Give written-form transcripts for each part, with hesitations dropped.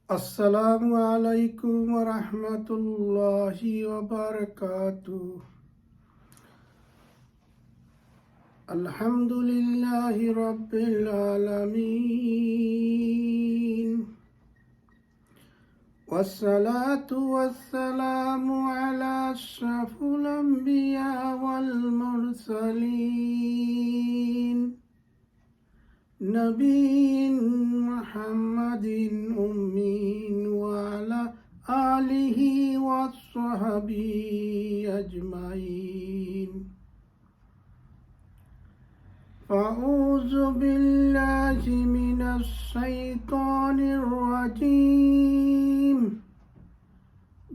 আসসালামু আলাইকুম রহমতুল্লাহি ওয়াবারাকাতুহু। আলহামদুলিল্লাহি রাব্বিল আলামিন ওয়াসসালাতু ওয়াসসালামু আলা আশরাফিল আমবিয়া ওয়াল মুরসালিন নবীন মুহাম্মাদিন উম্মিন ওয়া আলা আলিহি ওয়াসহাবিহি আজমাইন। আউযু বিল্লাহি মিনাশ শাইতানির রাজীম।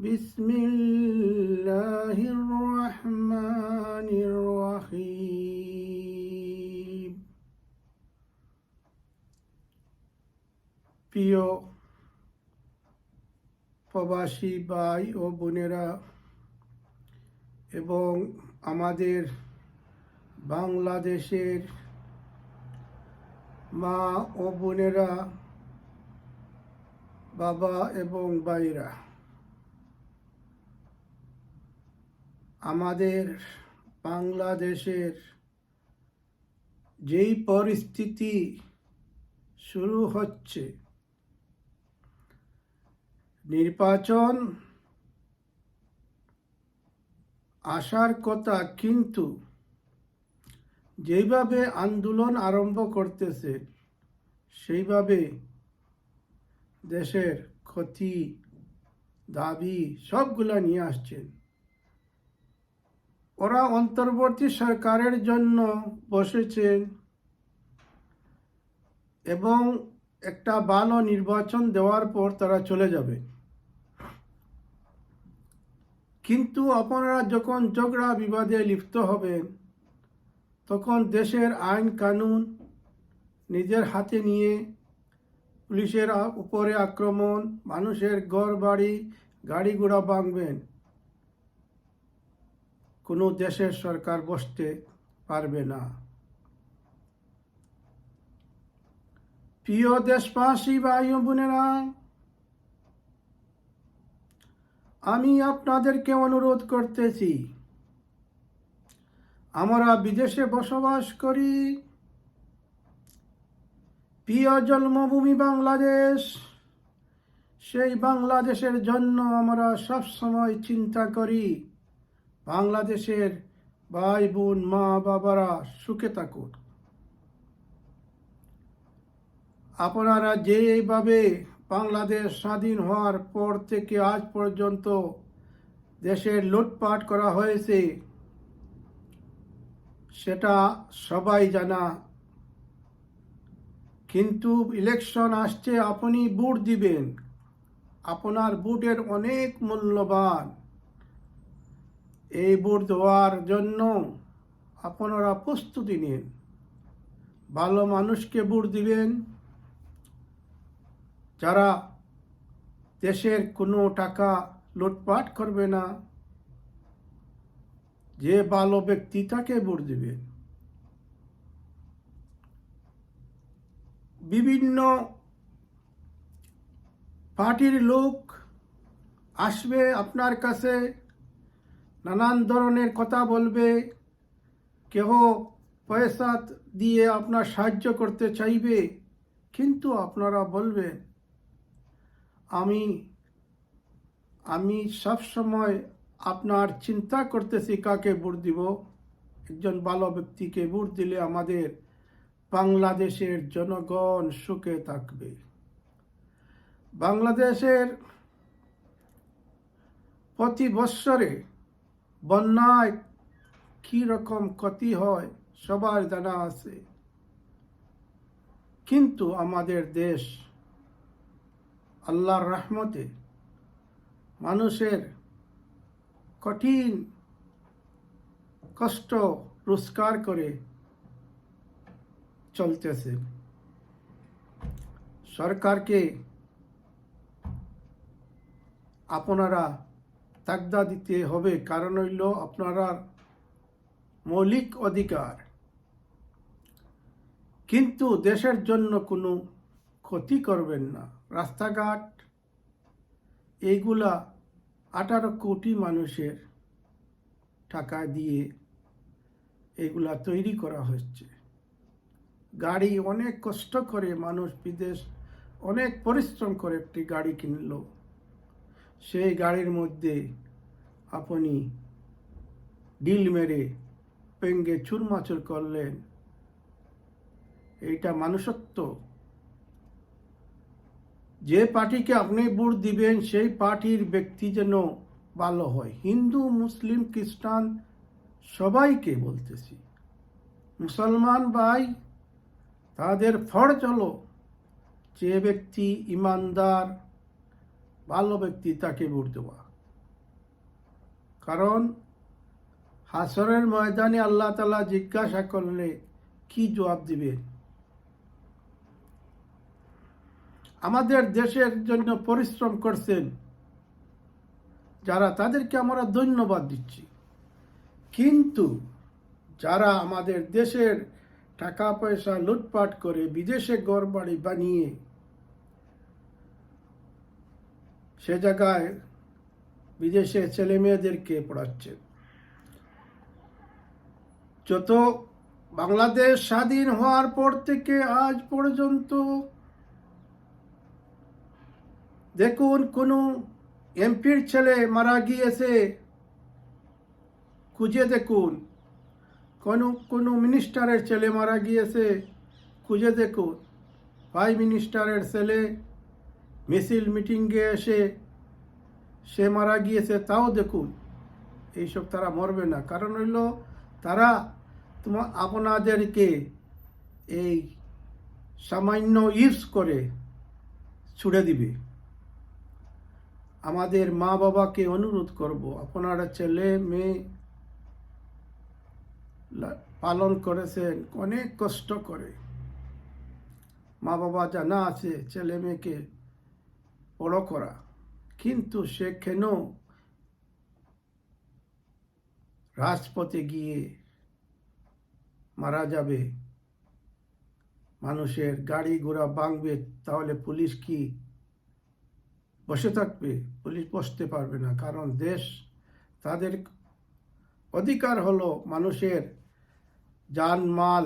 বিসমিল্লাহির রহমানির রহিম। প্রিয় প্রবাসী ভাই ও বোনেরা এবং আমাদের বাংলাদেশের মা ও বোনেরা, বাবা এবং ভাইরা, আমাদের বাংলাদেশের যেই পরিস্থিতি শুরু হচ্ছে, নির্বাচন আসার কথা, কিন্তু যেইভাবে আন্দোলন আরম্ভ করতেছে সেইভাবে দেশের ক্ষতি দাবি সবগুলা নিয়ে আসছেন। ওরা অন্তর্বর্তী সরকারের জন্য বসেছেন এবং একটা ভালো নির্বাচন দেওয়ার পর তারা চলে যাবে। কিন্তু আপনারা যখন ঝগড়া বিবাদে লিপ্ত হবেন, তখন দেশের আইন কানুন নিজের হাতে নিয়ে পুলিশের উপরে আক্রমণ, মানুষের ঘর বাড়ি গাড়ি ঘোড়া ভাঙবেন, কোনো দেশের সরকার বসতে পারবে না। প্রিয় দেশবাসী ভাই ও বোনেরা, আমি আপনাদেরকে অনুরোধ করতেছি, আমরা বিদেশে বসবাস করি, প্রিয় জন্মভূমি বাংলাদেশ, সেই বাংলাদেশের জন্য আমরা সবসময় চিন্তা করি বাংলাদেশের ভাই বোন মা বাবারা সুখে থাকুক। আপনারা যেভাবে বাংলাদেশ স্বাধীন হওয়ার পর থেকে আজ পর্যন্ত দেশের লুটপাট করা হয়েছে, সেটা সবাই জানা। কিন্তু ইলেকশন আসছে, আপনি ভোট দিবেন, আপনার ভোটের অনেক মূল্যবান। এই ভোট দেওয়ার জন্য আপনারা প্রস্তুতি নিন, ভালো মানুষকে ভোট দিবেন, যারা দেশের কোনো টাকা লুটপাট করবে না, যে ভালো ব্যক্তি তাকে ভোট দিবেন। বিভিন্ন পার্টির লোক আসবে আপনার কাছে, নানান ধরনের কথা বলবে, কেহ পয়সা দিয়ে আপনার সাহায্য করতে চাইবে, কিন্তু আপনারা বলবেন আমি সব সময় আপনার চিন্তা করতেছি কাকে ভোট দিব। একজন ভালো ব্যক্তিকে ভোট দিলে আমাদের বাংলাদেশের জনগণ সুখে থাকবে। বাংলাদেশের প্রতি বৎসরে বন্যায় কি রকম ক্ষতি হয় সবার জানা আছে, কিন্তু আমাদের দেশ আল্লাহর রহমতে মানুষের কঠিন কষ্ট রোজগার করে চলতেছে। সরকারকে আপনারা তাগদা দিতে হবে, কারণ হইল আপনারা মৌলিক অধিকার। কিন্তু দেশের জন্য কোনো ক্ষতি করবেন না। রাস্তাঘাট এইগুলা 18 কোটি মানুষের টাকা দিয়ে এগুলা তৈরি করা হচ্ছে। গাড়ি অনেক কষ্ট করে মানুষ বিদেশ অনেক পরিশ্রম করে একটি গাড়ি কিনলো, সেই গাড়ির মধ্যে আপনি ডিল মেরে পেঙ্গে চুরমাচুর করলেন। এইটা মানুষত্ব? যে পার্টিকে আপনি ভোট দিবেন সেই পার্টির ব্যক্তি যেন ভালো হয়। হিন্দু, মুসলিম, খ্রিস্টান সবাইকে বলতেছি, মুসলমান ভাই তাদের ফরজ হলো যে ব্যক্তি ইমানদার ভালো ব্যক্তি তাকে ভোট দেওয়া। কারণ হাসরের ময়দানে আল্লাহ তাআলা জিজ্ঞাসা করলে কি জবাব দিবেন? আমাদের দেশের জন্য পরিশ্রম করছেন যারা, তাদেরকে আমরা ধন্যবাদ দিচ্ছি। কিন্তু যারা আমাদের দেশের টাকা পয়সা লুটপাট করে বিদেশে ঘরবাড়ি বানিয়ে সে জায়গায় বিদেশে ছেলে মেয়েদেরকে পড়াচ্ছেন, যত বাংলাদেশ স্বাধীন হওয়ার পর থেকে আজ পর্যন্ত দেখুন, কোনো এমপির ছেলে মারা গিয়েছে খুঁজে দেখুন, কোনো মিনিস্টারের ছেলে মারা গিয়েছে খুঁজে দেখুন, প্রাইম মিনিস্টারের ছেলে মিছিল মিটিংয়ে এসে সে মারা গিয়েছে তাও দেখুন। এইসব তারা মরবে না, কারণ হইল তারা আপনাদেরকে এই সামান্য ইউজ করে ছুড়ে দিবে। আমাদের মা বাবাকে অনুরোধ করব, আপনারা ছেলে মেয়ে পালন করেছেন অনেক কষ্ট করে, মা বাবা জানা আছে ছেলে মেয়েকে বড় করা, কিন্তু সে কেন রাজপথে গিয়ে মারা যাবে, মানুষের গাড়ি ঘোড়া ভাঙবে? তাহলে পুলিশ কি বসে থাকবে? পুলিশ বসতে পারবে না, কারণ দেশ তাদের অধিকার হলো মানুষের জানমাল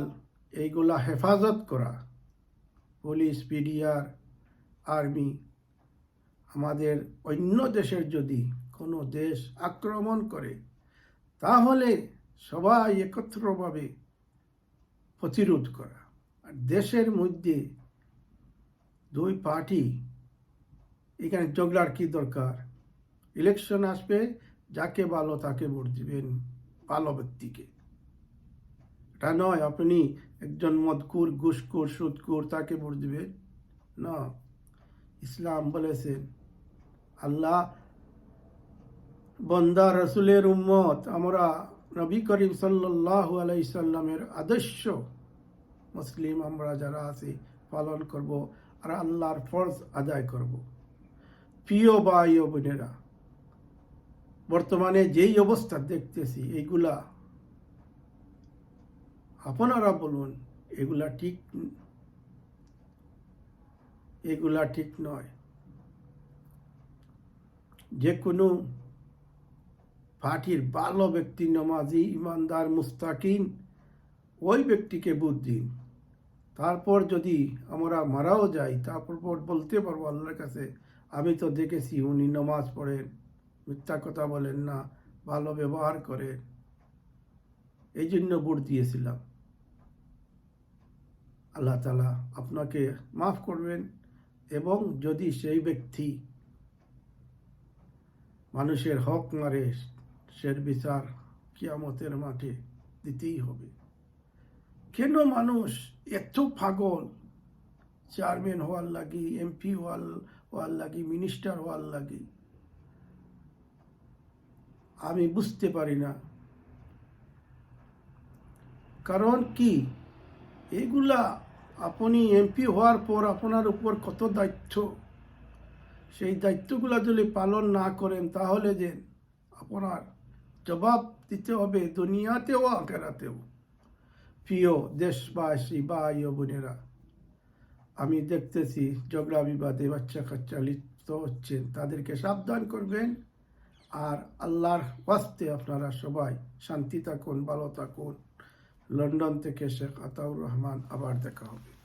এইগুলা হেফাজত করা। Police, PDR, army. আমাদের অন্য দেশের যদি কোনো দেশ আক্রমণ করে তাহলে সবাই একত্রভাবে প্রতিরোধ করা। আর দেশের মধ্যে দুই পার্টি, এখানে ঝগড়ার কি দরকার? ইলেকশন আসবে, যাকে ভালো তাকে ভোট দিবেন, ভালো ব্যক্তিকে। এটা নয় আপনি একজন মদকুর, ঘুষখোর, সুদখোর তাকে ভোট দিবেন না। ইসলাম বলেছেন, আল্লাহ বান্দা রাসূলের উম্মত, আমরা নবী করিম সাল্লাল্লাহু আলাইহি সাল্লামের আদর্শ মুসলিম আমরা যারা আছি পালন করব আর আল্লাহর ফরজ আদায় করব। প্রিয় ভাই ও বোনেরা, বর্তমানে যেই অবস্থা দেখতেছি এইগুলা আপনারা বলুন, এগুলা ঠিক নয়। যে কোনো পার্টির ভালো ব্যক্তি, নামাজি, ইমানদার, মুস্তাকিম, ওই ব্যক্তিকে ভোট দিন। তারপর যদি আমরা মারাও যাই, তারপর বলতে পারবো আল্লাহর কাছে, আমি তো দেখেছি উনি নামাজ পড়েন, মিথ্যা কথা বলেন না, ভালো ব্যবহার করেন, এই জন্য ভোট দিয়েছিলাম। আল্লাহ তাআলা আপনাকে মাফ করবেন, এবং যদি সেই ব্যক্তি মানুষের হক মারে, সে বিচার কিয়ামতের মাঠে দিতেই হবে। কেন মানুষ এত পাগল চেয়ারম্যান হওয়ার লাগি, এমপি হওয়ার লাগি, মিনিস্টার হওয়ার লাগি? আমি বুঝতে পারি না। কারণ কি, এগুলা আপনি এমপি হওয়ার পর আপনার উপর কত দায়িত্ব, সেই দায়িত্বগুলা যদি পালন না করেন তাহলে যে আপনার জবাব দিতে হবে দুনিয়াতেও আখিরাতেও। প্রিয় দেশবাসী ভাই ও বোনেরা, আমি দেখতেছি ঝগড়া বিবাদে বাচ্চা কাচ্চা হচ্ছেন তাদেরকে সাবধান করবেন। আর আল্লাহর ওয়াস্তে আপনারা সবাই শান্তি থাকুন, ভালো থাকুন। লন্ডন থেকে শেখ আতাউর রহমান, আবার দেখা হবে।